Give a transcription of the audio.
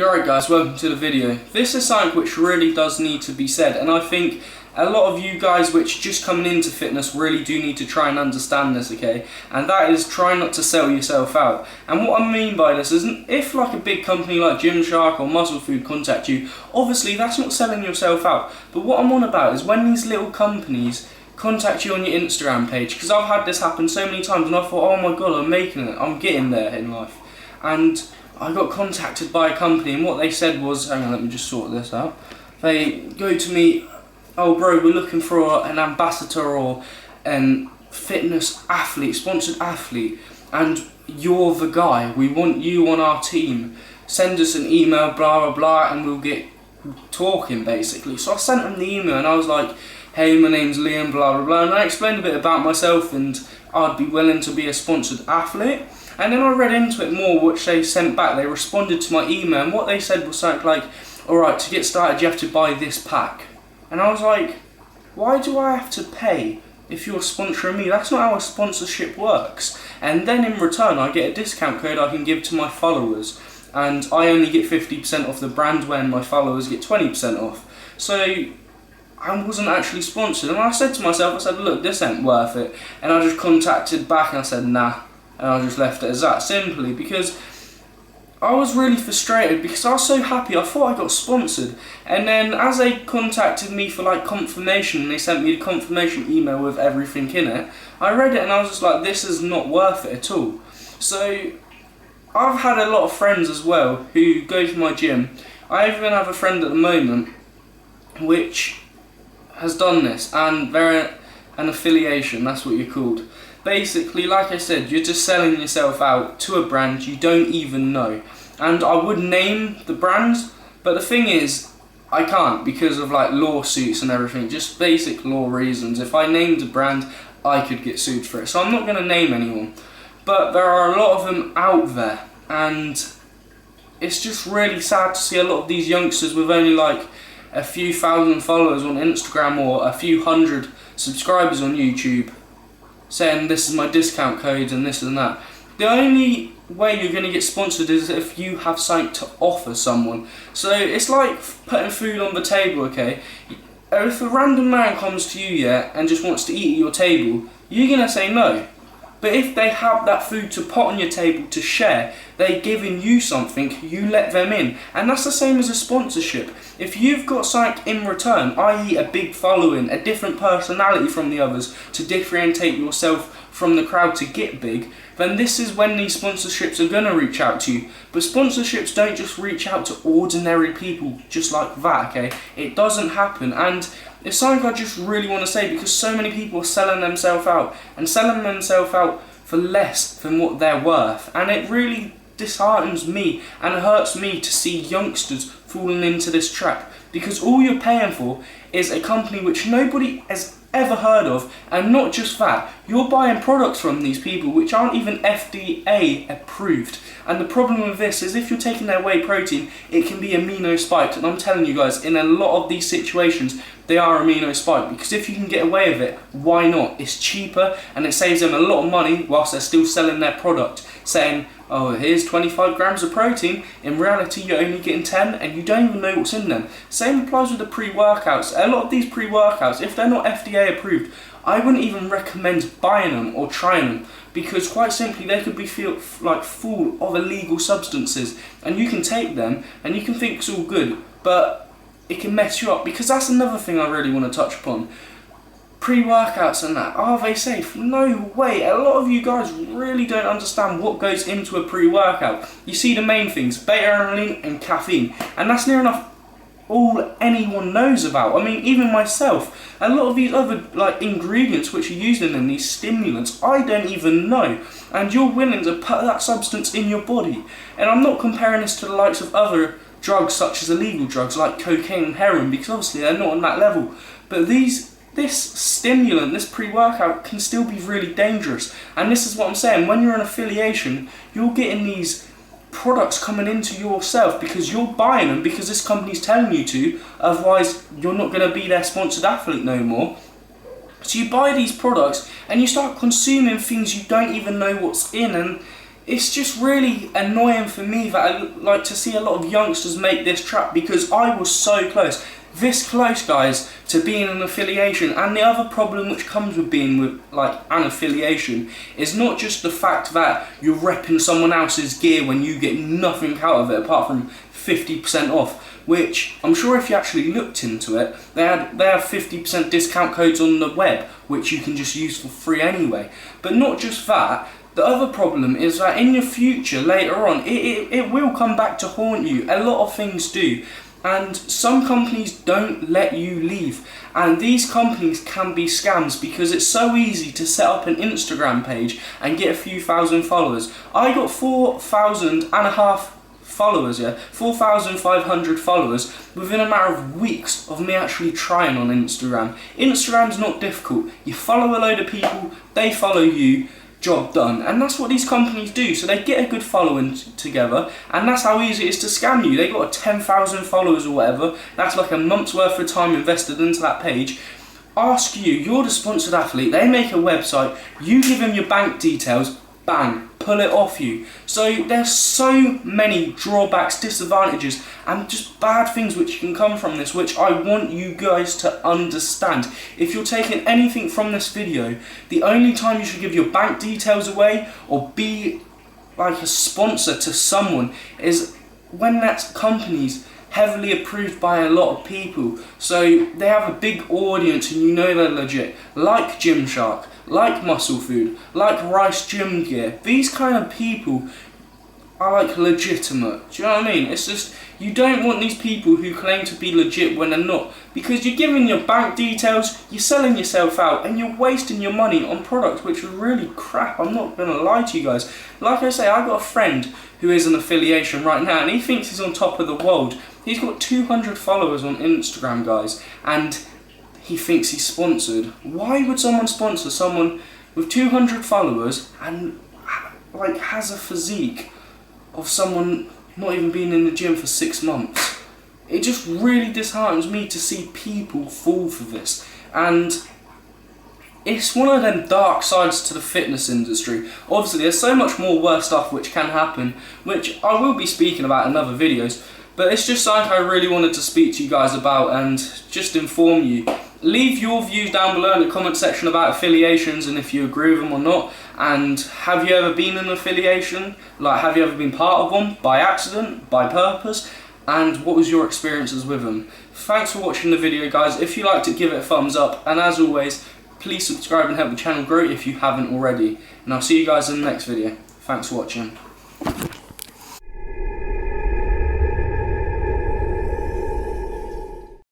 You're right guys, welcome to the video. This is something which really does need to be said, and I think a lot of you guys which are just coming into fitness really do need to try and understand this, okay? And that is try not to sell yourself out. And what I mean by this is, if like a big company like Gymshark or Muscle Food contact you, obviously that's not selling yourself out. But what I'm on about is when these little companies contact you on your Instagram page, because I've had this happen so many times and I thought, oh my god, I'm making it, I'm getting there in life. And I got contacted by a company and what they said was, hang on, let me just sort this out. They go to me, oh bro, we're looking for an ambassador or an fitness athlete, sponsored athlete, and you're the guy, we want you on our team. Send us an email, blah blah blah, and we'll get talking basically. So I sent them the email and I was like, hey, my name's Liam, blah blah blah, and I explained a bit about myself and I'd be willing to be a sponsored athlete. And then I read into it more, which they sent back. They responded to my email, and what they said was something like, alright, to get started you have to buy this pack. And I was like, why do I have to pay if you're sponsoring me? That's not how a sponsorship works. And then in return I get a discount code I can give to my followers, and I only get 50% off the brand when my followers get 20% off. So I wasn't actually sponsored, and I said to myself, I said, look, this ain't worth it. And I just contacted back and I said, nah. And I just left it as that, simply because I was really frustrated because I was so happy, I thought I got sponsored. And then as they contacted me for like confirmation, and they sent me the confirmation email with everything in it, I read it and I was just like, this is not worth it at all. So I've had a lot of friends as well who go to my gym. I even have a friend at the moment which has done this, and they're an affiliation, that's what you're called. Basically, like I said, you're just selling yourself out to a brand you don't even know. And I would name the brands, but the thing is, I can't because of like lawsuits and everything, just basic law reasons. If I named a brand, I could get sued for it. So I'm not going to name anyone. But there are a lot of them out there, and it's just really sad to see a lot of these youngsters with only like a few thousand followers on Instagram or a few hundred subscribers on YouTube saying this is my discount code and this and that. The only way you're going to get sponsored is if you have something to offer someone. So it's like putting food on the table, okay? If a random man comes to you, and just wants to eat at your table, you're going to say no. But if they have that food to put on your table to share, they're giving you something, you let them in. And that's the same as a sponsorship. If you've got something in return, i.e. a big following, a different personality from the others to differentiate yourself from the crowd to get big, then this is when these sponsorships are going to reach out to you. But sponsorships don't just reach out to ordinary people just like that, okay? It doesn't happen, and it's something I just really want to say because so many people are selling themselves out and selling themselves out for less than what they're worth, and it really disheartens me and hurts me to see youngsters falling into this trap, because all you're paying for is a company which nobody has ever heard of, and not just that, you're buying products from these people which aren't even FDA approved. And the problem with this is if you're taking their whey protein, it can be amino spiked, and I'm telling you guys, in a lot of these situations they are amino spiked, because if you can get away with it, why not? It's cheaper and it saves them a lot of money whilst they're still selling their product, saying, oh, here's 25 grams of protein. In reality, you're only getting 10 and you don't even know what's in them. Same applies with the pre-workouts. A lot of these pre-workouts, if they're not FDA approved, I wouldn't even recommend buying them or trying them, because quite simply they could be like full of illegal substances, and you can take them and you can think it's all good, but it can mess you up. Because that's another thing I really want to touch upon. Pre-workouts and that, are they safe? No way. A lot of you guys really don't understand what goes into a pre-workout. You see the main things, beta-alanine and caffeine, and that's near enough all anyone knows about. I mean, even myself, a lot of these other like ingredients which are used in them, these stimulants, I don't even know, and you're willing to put that substance in your body. And I'm not comparing this to the likes of other drugs such as illegal drugs like cocaine and heroin, because obviously they're not on that level, but this stimulant, this pre-workout, can still be really dangerous. And this is what I'm saying, when you're an affiliation, you're getting these products coming into yourself because you're buying them because this company's telling you to, otherwise you're not going to be their sponsored athlete no more. So you buy these products and you start consuming things you don't even know what's in, and it's just really annoying for me that I like to see a lot of youngsters make this trap, because I was so close. This close, guys, to being an affiliation. And the other problem which comes with being with like an affiliation is not just the fact that you're repping someone else's gear when you get nothing out of it apart from 50% off, which I'm sure if you actually looked into it, they have 50% discount codes on the web which you can just use for free anyway. But not just that, the other problem is that in your future later on it will come back to haunt you. A lot of things do. And some companies don't let you leave, and these companies can be scams because it's so easy to set up an Instagram page and get a few thousand followers. I got 4,500 followers, 4,500 followers within a matter of weeks of me actually trying on Instagram. Instagram's not difficult. You follow a load of people, they follow you, job done. And that's what these companies do. So they get a good following together, and that's how easy it is to scam you. They got 10,000 followers or whatever. That's like a month's worth of time invested into that page. Ask you, you're the sponsored athlete, they make a website, you give them your bank details, bang, pull it off you. So there's so many drawbacks, disadvantages, and just bad things which can come from this, which I want you guys to understand. If you're taking anything from this video, the only time you should give your bank details away or be like a sponsor to someone is when that company's heavily approved by a lot of people. So they have a big audience and you know they're legit. Like Gymshark, like Muscle Food, like Rice Gym Gear. These kind of people are like legitimate. Do you know what I mean? It's just, you don't want these people who claim to be legit when they're not. Because you're giving your bank details, you're selling yourself out, and you're wasting your money on products which are really crap. I'm not going to lie to you guys. Like I say, I got a friend who is an affiliation right now, and he thinks he's on top of the world. He's got 200 followers on Instagram, guys, and he thinks he's sponsored. Why would someone sponsor someone with 200 followers and like has a physique of someone not even being in the gym for 6 months? It just really disheartens me to see people fall for this. And it's one of them dark sides to the fitness industry. Obviously there's so much more worse stuff which can happen, which I will be speaking about in other videos, but it's just something I really wanted to speak to you guys about and just inform you. Leave your views down below in the comment section about affiliations and if you agree with them or not. And have you ever been in an affiliation? Like, have you ever been part of one by accident, by purpose? And what was your experiences with them? Thanks for watching the video, guys. If you liked it, give it a thumbs up. And as always, please subscribe and help the channel grow if you haven't already. And I'll see you guys in the next video. Thanks for watching.